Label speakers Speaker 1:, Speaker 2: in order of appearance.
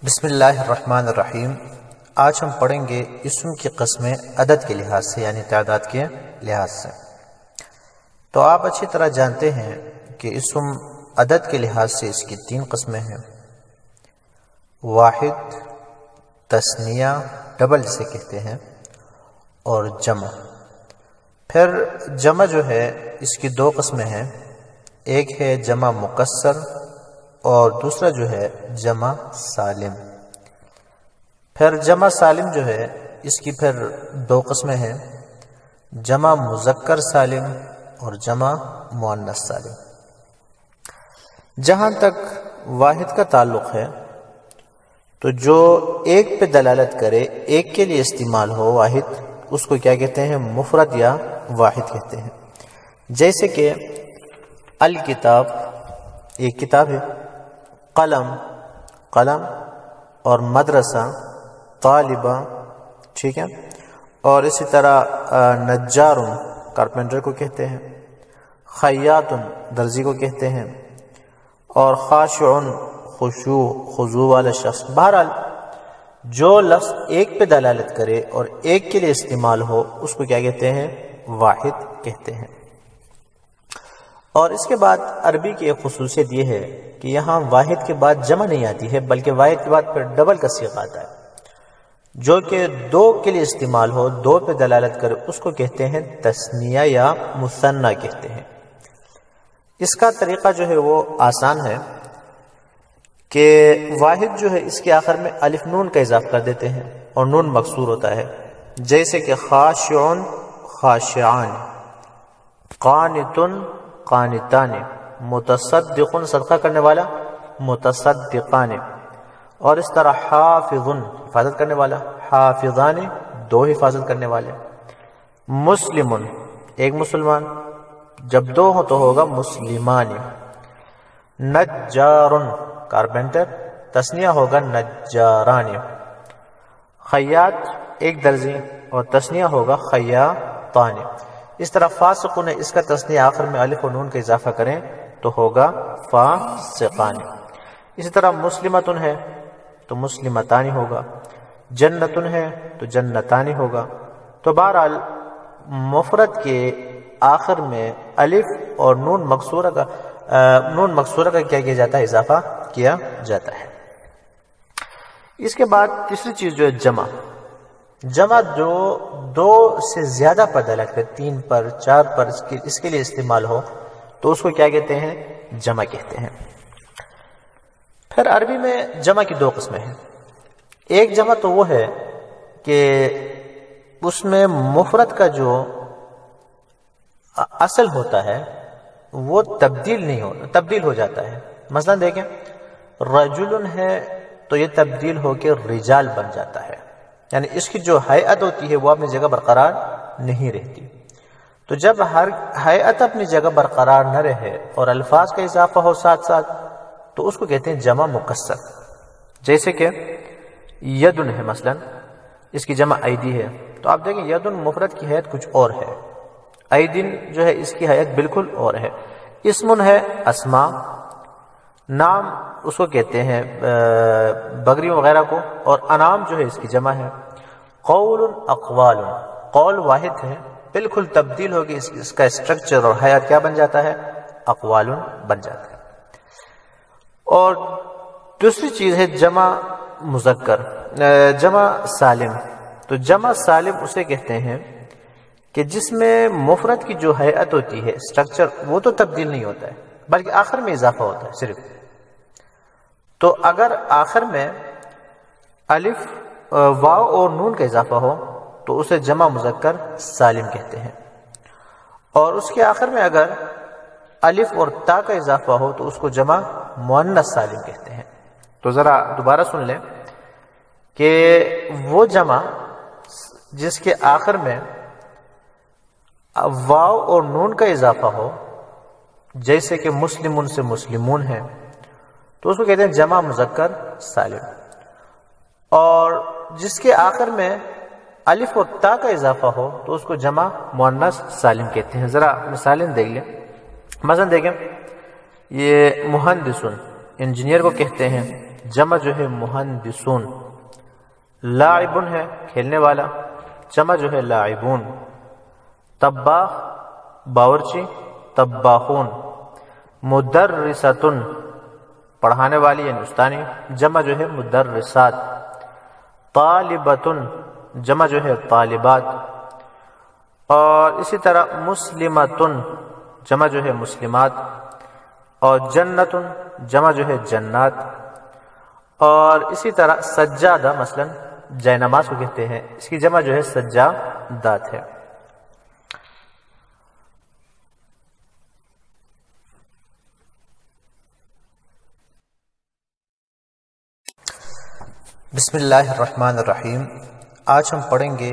Speaker 1: بسم اللہ الرحمن الرحیم۔ آج ہم پڑھیں گے اسم کی قسمیں عدد کے لحاظ سے، یعنی تعداد کے لحاظ سے۔ تو آپ اچھی طرح جانتے ہیں کہ اسم عدد کے لحاظ سے اس کی تین قسمیں ہیں: واحد، تثنیہ ڈبل جسے کہتے ہیں، اور جمع۔ پھر جمع جو ہے اس کی دو قسمیں ہیں، ایک ہے جمع مکسر اور دوسرا جو ہے جمع سالم۔ پھر جمع سالم جو ہے اس کی پھر دو قسمیں ہیں، جمع مذکر سالم اور جمع مؤنث سالم۔ جہاں تک واحد کا تعلق ہے تو جو ایک پہ دلالت کرے، ایک کے لیے استعمال ہو واحد، اس کو کیا کہتے ہیں؟ مفرد یا واحد کہتے ہیں۔ جیسے کہ الکتاب ایک کتاب ہے، قلم اور مدرسہ طالبہ، ٹھیک ہے، اور اسی طرح نجار کارپینٹر کو کہتے ہیں، خیاط درزی کو کہتے ہیں، اور خاشع خضوع والا شخص۔ بہرحال جو لفظ ایک پہ دلالت کرے اور ایک کے لیے استعمال ہو اس کو کیا کہتے ہیں؟ واحد کہتے ہیں۔ اور اس کے بعد عربی کی ایک خصوصیت یہ ہے کہ یہاں واحد کے بعد جمع نہیں آتی ہے، بلکہ واحد کے بعد پھر ڈبل کا صیغہ آتا ہے، جو کہ دو کے لیے استعمال ہو، دو پہ دلالت کرے، اس کو کہتے ہیں تثنیہ یا مثنی کہتے ہیں۔ اس کا طریقہ جو ہے وہ آسان ہے کہ واحد جو ہے اس کے آخر میں الف نون کا اضافہ کر دیتے ہیں اور نون مکسور ہوتا ہے، جیسے کہ خاشعون خاشعان، قانتن قانتان، متصدقن صدقہ کرنے والا متصدقان، اور اس طرح حافظن حفاظت کرنے والا حافظان، دو حفاظت کرنے والے، مسلمن ایک مسلمان، جب دو ہو تو ہوگا مسلمان، نجارن کارپینٹر، تثنیہ ہوگا نجاران، خیاط ایک درزی اور تثنیہ ہوگا خیاطان۔ اس طرح فاسقون ہے، اس کا تثنیہ آخر میں الف و نون کا اضافہ کریں تو ہوگا فاسقان۔ اسی طرح مسلمتن ہے تو مسلمتان ہوگا، جنتن ہے تو جنتان ہوگا۔ تو بہرحال مفرد کے آخر میں الف اور نون مکسورہ کا کیا کیا جاتا ہے؟ اضافہ کیا جاتا ہے۔ اس کے بعد تیسری چیز جو ہے جمع جو دو سے زیادہ پر دلالت کرے، تین پر چار پر اس کے لیے استعمال ہو تو اس کو کیا کہتے ہیں؟ جمع کہتے ہیں۔ پھر عربی میں جمع کی دو قسمیں ہیں، ایک جمع تو وہ ہے کہ اس میں مفرد کا جو اصل ہوتا ہے وہ تبدیل ہو جاتا ہے۔ مثلا دیکھیں، رجل ہے تو یہ تبدیل ہو کے رجال بن جاتا ہے، یعنی اس کی جو ہیئت ہوتی ہے وہ اپنی جگہ برقرار نہیں رہتی۔ تو جب ہر ہیئت اپنی جگہ برقرار نہ رہے اور الفاظ کا اضافہ ہو ساتھ ساتھ تو اس کو کہتے ہیں جمع مکسر۔ جیسے کہ یدن ہے، مثلا اس کی جمع ایدی ہے، تو آپ دیکھیں یدن مفرد کی حیثیت کچھ اور ہے، ایدن جو ہے اس کی حیثیت بالکل اور ہے۔ اسمن ہے اسماء، نام اس کو کہتے ہیں بکری وغیرہ کو، اور انعام جو ہے اس کی جمع ہے۔ قول اقوال، قول واحد ہے، بالکل تبدیل ہوگی، اس کا اسٹرکچر اور حیات کیا بن جاتا ہے؟ اقوال بن جاتا ہے۔ اور دوسری چیز ہے جمع مذکر، جمع سالم۔ تو جمع سالم اسے کہتے ہیں کہ جس میں مفرد کی جو حیات ہوتی ہے، اسٹرکچر، وہ تو تبدیل نہیں ہوتا ہے بلکہ آخر میں اضافہ ہوتا ہے صرف۔ تو اگر آخر میں الف واو اور نون کا اضافہ ہو تو اسے جمع مذکر سالم کہتے ہیں، اور اس کے آخر میں اگر الف اور تا کا اضافہ ہو تو اس کو جمع مؤنث سالم کہتے ہیں۔ تو ذرا دوبارہ سن لیں کہ وہ جمع جس کے آخر میں واو اور نون کا اضافہ ہو، جیسے کہ مسلمون سے مسلمون ہے، تو اس کو کہتے ہیں جمع مذکر سالم، اور جس کے آخر میں الف اور تا کا اضافہ ہو تو اس کو جمع مؤنث سالم کہتے ہیں۔ ذرا مثالیں دیکھ لیں۔ مثلا دیکھیں، یہ مہندسن انجینئر کو کہتے ہیں، جمع جو ہے مہندسون، لاعبن ہے کھیلنے والا، جمع جو ہے لاعبون، طباخ باورچی، طباخون، مدرستن پڑھانے والی یعنی استانی، جمع جو ہے مدرسات، طالبتن جمع جو ہے طالبات، اور اسی طرح مسلمتن جمع جو ہے مسلمات، اور جنتن جمع جو ہے جنات، اور اسی طرح سجادہ مثلا جائے نماز کو کہتے ہیں، اس کی جمع جو ہے سجادات ہے۔ بسم اللہ الرحمن الرحیم، آج ہم پڑھیں گے